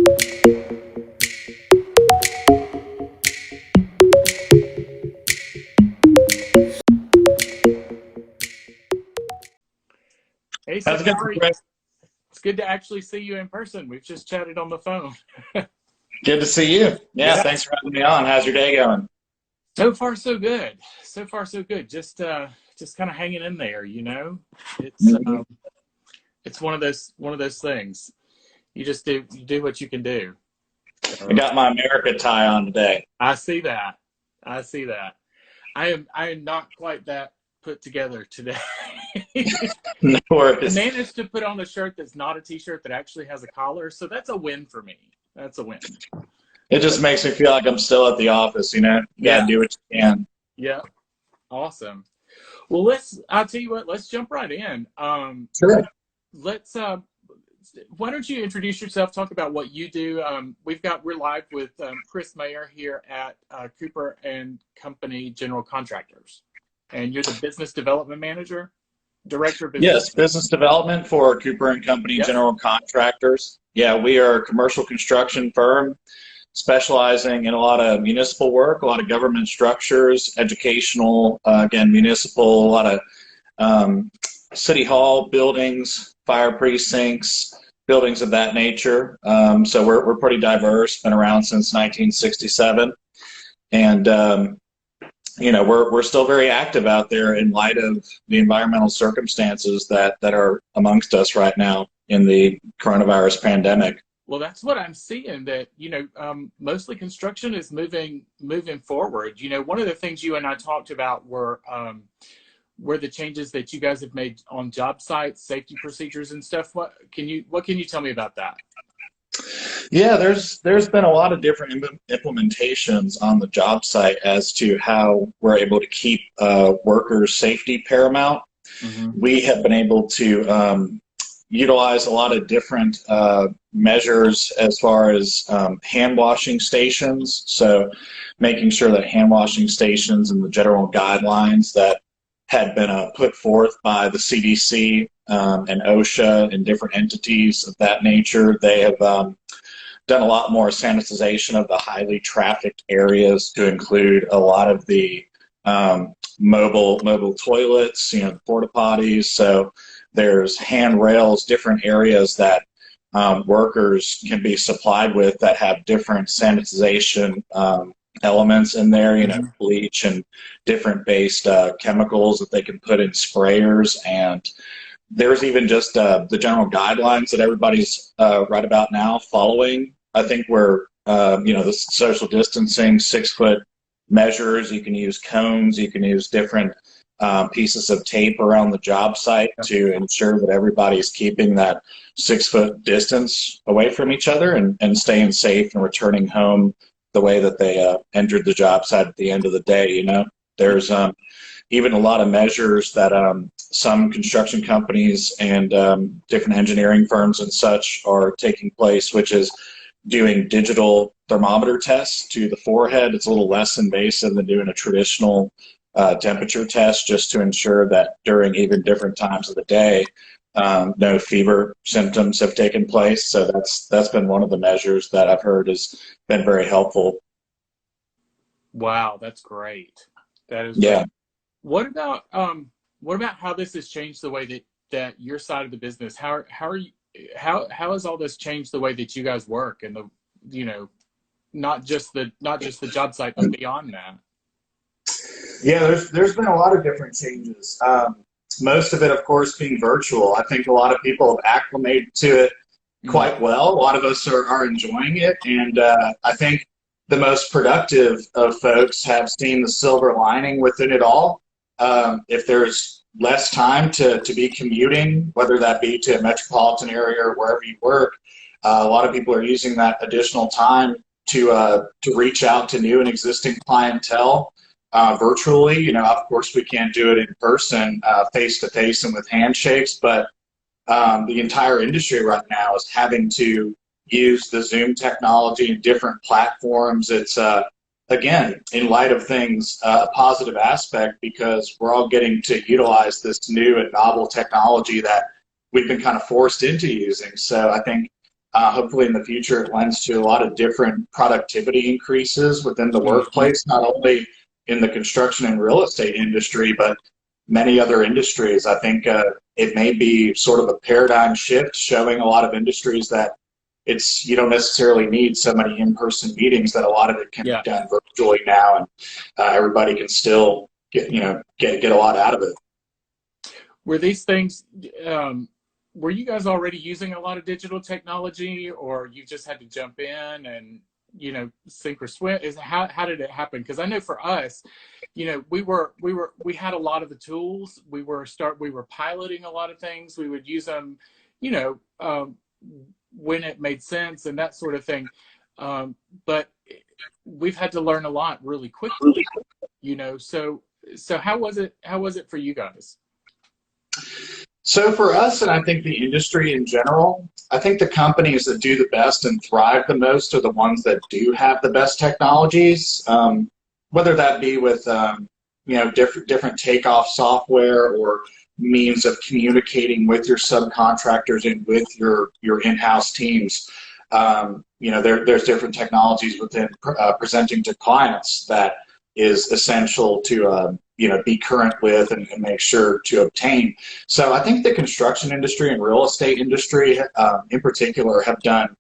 Hey, How's Seth, it going, how are you? Chris? It's good to actually see you in person. We've just chatted on the phone. Good to see you. Yeah, Yeah, thanks for having me on. How's your day going? so far so good. So far so good. Just kind of hanging in there, you know. It's Mhm. it's one of those things. You do what you can do. I So got my America tie on today. I see that. I see that. I am not quite that put together today. No I worries. managed to put on a shirt that's not a t-shirt that actually has a collar, so that's a win for me. That's a win. It But just makes me feel like I'm still at the office, you know? You gotta yeah, do what you can. yeah, awesome. Well, I'll tell you what, let's jump right in. Sure. Let's, why don't you introduce yourself, talk about what you do. We're live with Chris Maier here at Cooper and Company General Contractors. And you're the business development manager, director of business. Yes, business development for Cooper and Company Yep. General Contractors. Yeah, we are a commercial construction firm specializing in a lot of municipal work, a lot of government structures, educational, again, municipal, a lot of um, city hall buildings, fire precincts, buildings of that nature. So we're pretty diverse, been around since 1967. And, we're still very active out there in light of the environmental circumstances that are amongst us right now in the coronavirus pandemic. Well, that's what I'm seeing. That mostly construction is moving forward. One of the things you and I talked about were the changes that you guys have made on job sites, safety procedures, and stuff. What can you tell me about that? Yeah, there's been a lot of different implementations on the job site as to how we're able to keep workers' safety paramount. Hmm. We have been able to utilize a lot of different measures as far as hand washing stations. So making sure that hand washing stations and the general guidelines that had been put forth by the CDC and OSHA and different entities of that nature, they have done a lot more sanitization of the highly trafficked areas to include a lot of the mobile toilets, the porta potties. So there's handrails, different areas that workers can be supplied with that have different sanitization elements in there, Hmm. bleach and different based chemicals that they can put in sprayers. And there's even just the general guidelines that everybody's right about now following. I think we're, the social distancing, 6 foot measures. You can use cones. You can use different pieces of tape around the job site to ensure that everybody's keeping that 6 foot distance away from each other and staying safe and returning home the way that they entered the job site at the end of the day. There's even a lot of measures that some construction companies and different engineering firms and such are taking place, which is doing digital thermometer tests to the forehead. It's a little less invasive than doing a traditional temperature test, just to ensure that during even different times of the day, no fever symptoms have taken place. So that's been one of the measures that I've heard has been very helpful. Wow, that's great. That is great. Yeah. What about how this has changed the way that your side of the business? How are you? How has all this changed the way that you guys work and the you know not just the job site but beyond that? Yeah, there's been a lot of different changes. Most of it, of course, being virtual. I think a lot of people have acclimated to it Mm. quite well. A lot of us are enjoying it, and I think the most productive of folks have seen the silver lining within it all. If there's less time to be commuting, whether that be to a metropolitan area or wherever you work, a lot of people are using that additional time to reach out to new and existing clientele virtually. Of course, we can't do it in person, face to face and with handshakes, but the entire industry right now is having to use the Zoom technology and different platforms. It's again, in light of things, a positive aspect because we're all getting to utilize this new and novel technology that we've been kind of forced into using. So I think hopefully in the future it lends to a lot of different productivity increases within the workplace, not only in the construction and real estate industry, but many other industries. I think it may be sort of a paradigm shift, showing a lot of industries that you don't necessarily need so many in-person meetings, that a lot of it can be done virtually now, and everybody can still get a lot out of it. Were these things, were you guys already using a lot of digital technology, or you just had to jump in and, sink or swim? How did it happen? Because I know for us, we had a lot of the tools. We were piloting a lot of things. We would use them, when it made sense and that sort of thing. But we've had to learn a lot really quickly, so how was it for you guys? So for us, and I think the industry in general, I think the companies that do the best and thrive the most are the ones that do have the best technologies, whether that be with different takeoff software or means of communicating with your subcontractors and with your in-house teams. There's different technologies within presenting to clients that is essential to be current with and make sure to obtain. So I think the construction industry and real estate industry in particular have done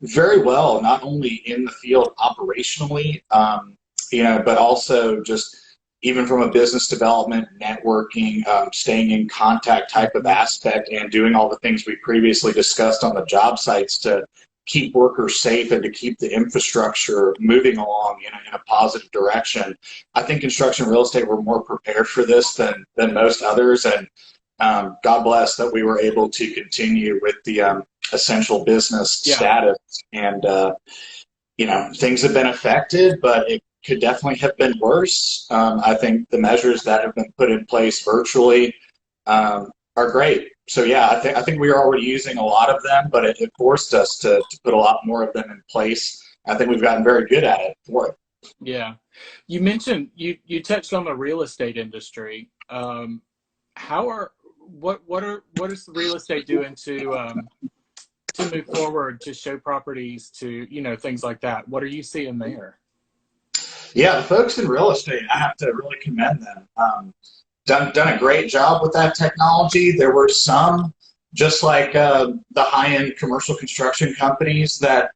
very well, not only in the field operationally, but also just even from a business development, networking, staying in contact type of aspect, and doing all the things we previously discussed on the job sites to keep workers safe and to keep the infrastructure moving along in a positive direction. I think construction and real estate were more prepared for this than most others, and God bless that we were able to continue with the essential business status. And things have been affected, but it could definitely have been worse. I think the measures that have been put in place virtually are great. So yeah, I think we were already using a lot of them, but it forced us to put a lot more of them in place. I think we've gotten very good at it for it. Yeah. You mentioned, you touched on the real estate industry. What is the real estate doing to move forward, to show properties, to, things like that? What are you seeing there? Yeah, the folks in real estate, I have to really commend them. Done a great job with that technology. There were some, just like the high-end commercial construction companies, that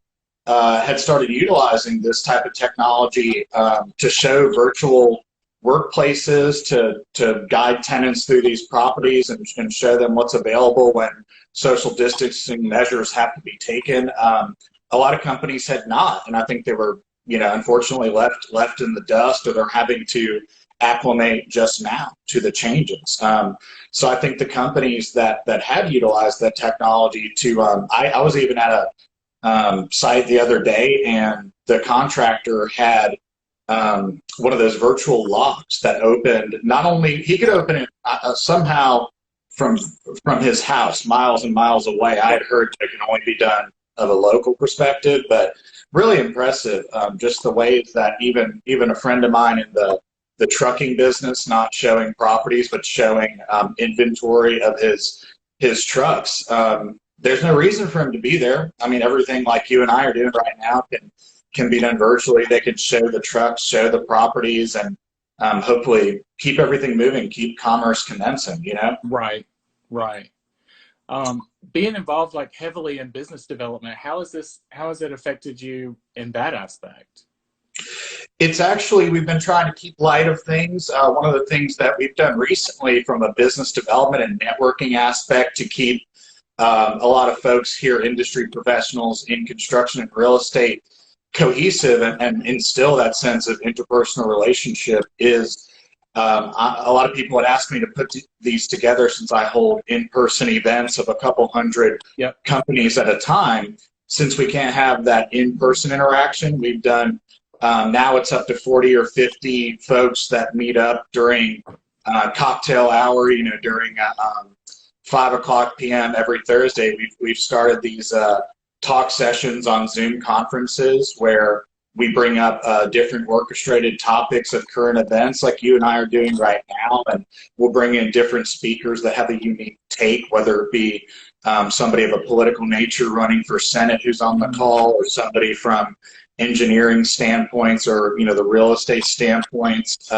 had started utilizing this type of technology to show virtual workplaces, to guide tenants through these properties and show them what's available when social distancing measures have to be taken. A lot of companies had not, and I think they were, unfortunately left in the dust, or they're having to acclimate just now to the changes. So I think the companies that have utilized that technology to, I was even at a site the other day, and the contractor had one of those virtual locks that opened. Not only he could open it somehow from his house, miles and miles away. I had heard it can only be done of a local perspective, but really impressive. Just the ways that even a friend of mine in the trucking business, not showing properties, but showing inventory of his trucks. There's no reason for him to be there. I mean, everything like you and I are doing right now can be done virtually. They can show the trucks, show the properties, and hopefully keep everything moving, keep commerce commencing, Right. Being involved like heavily in business development, how has it affected you in that aspect? It's actually, we've been trying to keep light of things. One of the things that we've done recently from a business development and networking aspect to keep a lot of folks here, industry professionals in construction and real estate, cohesive and instill that sense of interpersonal relationship is a lot of people had asked me to put these together, since I hold in-person events of a couple hundred companies at a time. Since we can't have that in-person interaction, we've done now it's up to 40 or 50 folks that meet up during cocktail hour, during 5:00 p.m. every Thursday. We've started these talk sessions on Zoom conferences where we bring up different orchestrated topics of current events like you and I are doing right now, and we'll bring in different speakers that have a unique take, whether it be somebody of a political nature running for Senate who's on the call, or somebody from engineering standpoints, or the real estate standpoints,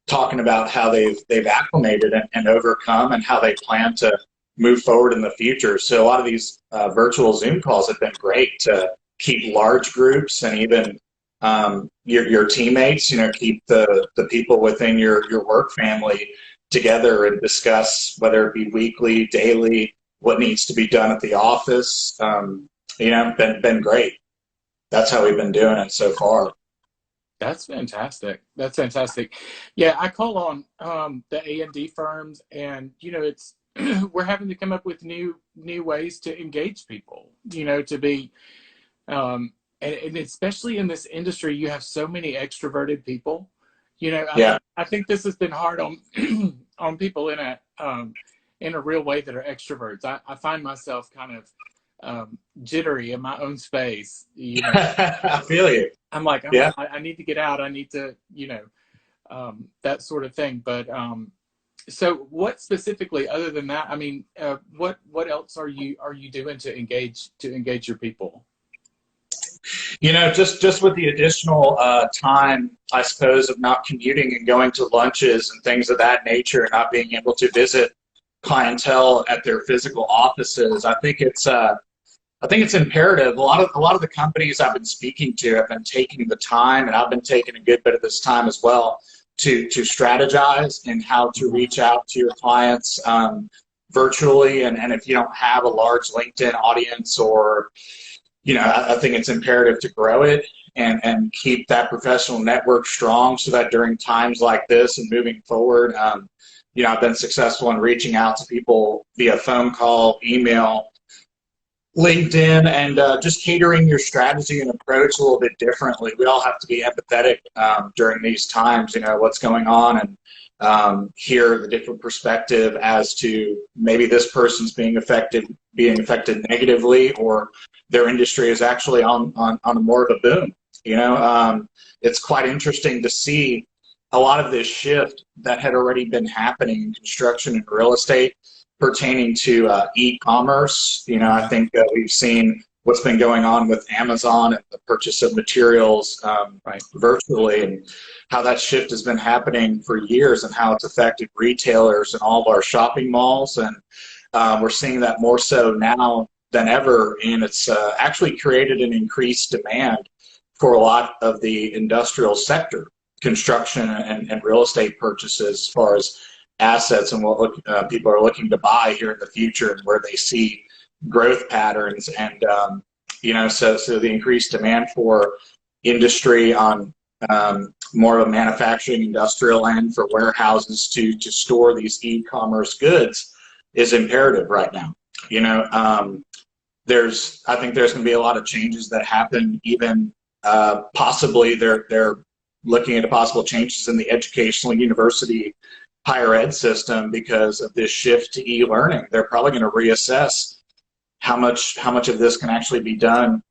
talking about how they've acclimated and overcome, and how they plan to move forward in the future. So a lot of these virtual Zoom calls have been great to keep large groups, and even your teammates, keep the people within your work family together and discuss, whether it be weekly, daily, what needs to be done at the office. Been great. That's how we've been doing it so far. That's fantastic. That's fantastic. Yeah, I call on the A&D firms, and it's we're having to come up with new ways to engage people. To be and especially in this industry, you have so many extroverted people. Yeah. I think this has been hard on on people in a real way that are extroverts. I find myself kind of jittery in my own space. I feel you. I'm like, Yeah. I need to get out. I need to, that sort of thing. But so what specifically, other than that, I mean, what else are you doing to engage your people? Just with the additional time, I suppose, of not commuting and going to lunches and things of that nature, and not being able to visit clientele at their physical offices, I think it's imperative. A lot of the companies I've been speaking to have been taking the time, and I've been taking a good bit of this time as well, to strategize in how to reach out to your clients virtually. And if you don't have a large LinkedIn audience, or I think it's imperative to grow it and keep that professional network strong, so that during times like this and moving forward, I've been successful in reaching out to people via phone call, email, LinkedIn, and just catering your strategy and approach a little bit differently. We all have to be empathetic during these times, what's going on, and hear the different perspective as to maybe this person's being affected negatively, or their industry is actually on a more of a boom. It's quite interesting to see a lot of this shift that had already been happening in construction and real estate pertaining to e-commerce. I think we've seen what's been going on with Amazon and the purchase of materials virtually, and how that shift has been happening for years, and how it's affected retailers and all of our shopping malls. And we're seeing that more so now than ever, and it's actually created an increased demand for a lot of the industrial sector, construction and real estate purchases, as far as assets and what people are looking to buy here in the future, and where they see growth patterns. And so the increased demand for industry on more of a manufacturing industrial end, for warehouses to store these e-commerce goods, is imperative right now. I think there's going to be a lot of changes that happen. Even possibly they're looking at possible changes in the educational university higher ed system because of this shift to e-learning. They're probably going to reassess how much of this can actually be done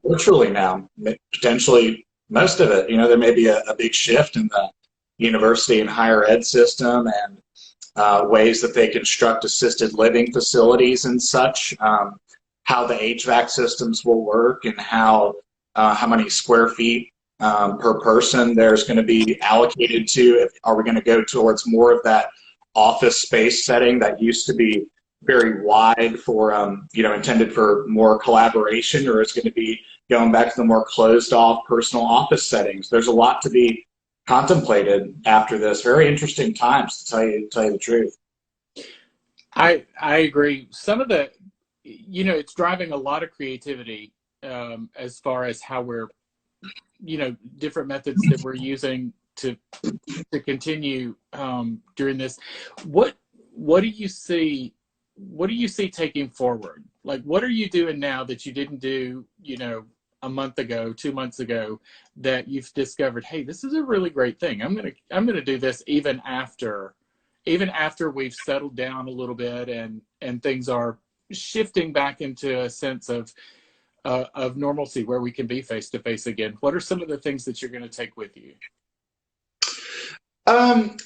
virtually now. Potentially most of it. There may be a big shift in the university and higher ed system, and ways that they construct assisted living facilities and such. How the HVAC systems will work, and how many square feet per person there's going to be allocated to. Are we going to go towards more of that office space setting that used to be very wide for, intended for more collaboration, or is going to be going back to the more closed off personal office settings? There's a lot to be contemplated after this. Very interesting times, to tell you the truth. I agree. Some of the, it's driving a lot of creativity as far as how we're, different methods that we're using to continue during this. What do you see taking forward? Like, what are you doing now that you didn't do, a month ago, 2 months ago, that you've discovered, hey, this is a really great thing. I'm gonna do this even after we've settled down a little bit, and things are shifting back into a sense of normalcy, where we can be face to face again. What are some of the things that you're going to take with you?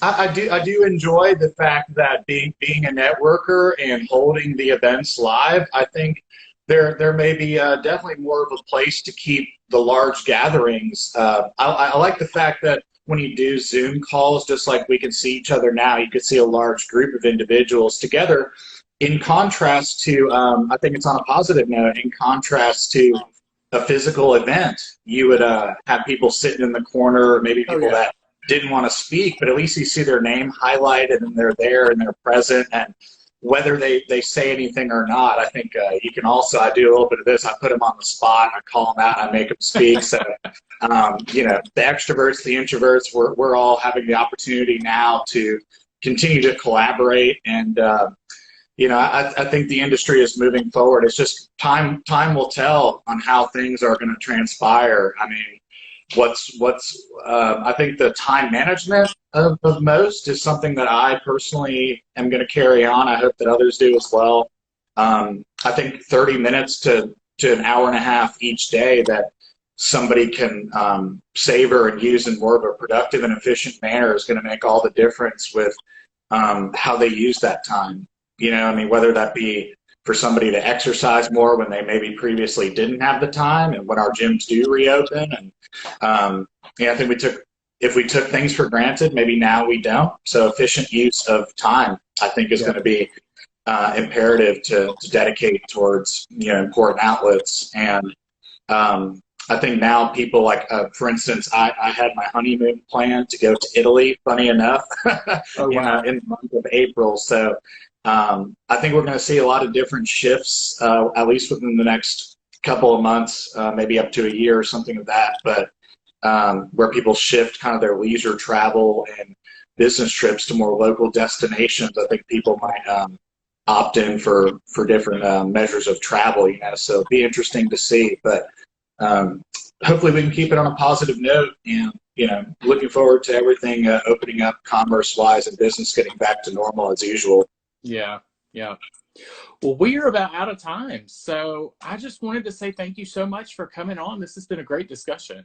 I do enjoy the fact that being a networker and holding the events live. I think there may be definitely more of a place to keep the large gatherings. I like the fact that when you do Zoom calls, just like we can see each other now, you could see a large group of individuals together. In contrast to, I think it's on a positive note. In contrast to a physical event, you would have people sitting in the corner, maybe Oh people yeah. that didn't want to speak, but at least you see their name highlighted and they're there and they're present. And whether they say anything or not, I think you can also, I do a little bit of this, I put them on the spot, I call them out, I make them speak. So, you know, the extroverts, the introverts, we're all having the opportunity now to continue to collaborate. And, you know, I think the industry is moving forward. It's just time will tell on how things are going to transpire. I mean, I think the time management of most is something that I personally am going to carry on. I hope that others do as well. I think 30 minutes to an hour and a half each day that somebody can savor and use in more of a productive and efficient manner is going to make all the difference with how they use that time. You know, I mean, whether that be for somebody to exercise more when they maybe previously didn't have the time, and when our gyms do reopen. And yeah, I think if we took things for granted, maybe now we don't. So efficient use of time, I think, is going to be imperative to dedicate towards, you know, important outlets. And I think now people like, for instance, I had my honeymoon plan to go to Italy, funny enough, Oh wow. in the month of April. So I think we're going to see a lot of different shifts, at least within the next couple of months, maybe up to a year or something of that. But where people shift kind of their leisure travel and business trips to more local destinations, I think people might opt in for different measures of travel. You know, so it'll be interesting to see. But hopefully we can keep it on a positive note. And you know, looking forward to everything opening up commerce-wise and business getting back to normal as usual. Yeah, yeah. Well, we are about out of time. So I just wanted to say thank you so much for coming on. This has been a great discussion.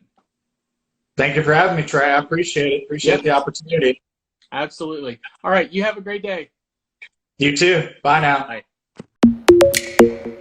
Thank you for having me, Trey. I appreciate it. Appreciate the opportunity. Absolutely. All right. You have a great day. You too. Bye now. Bye.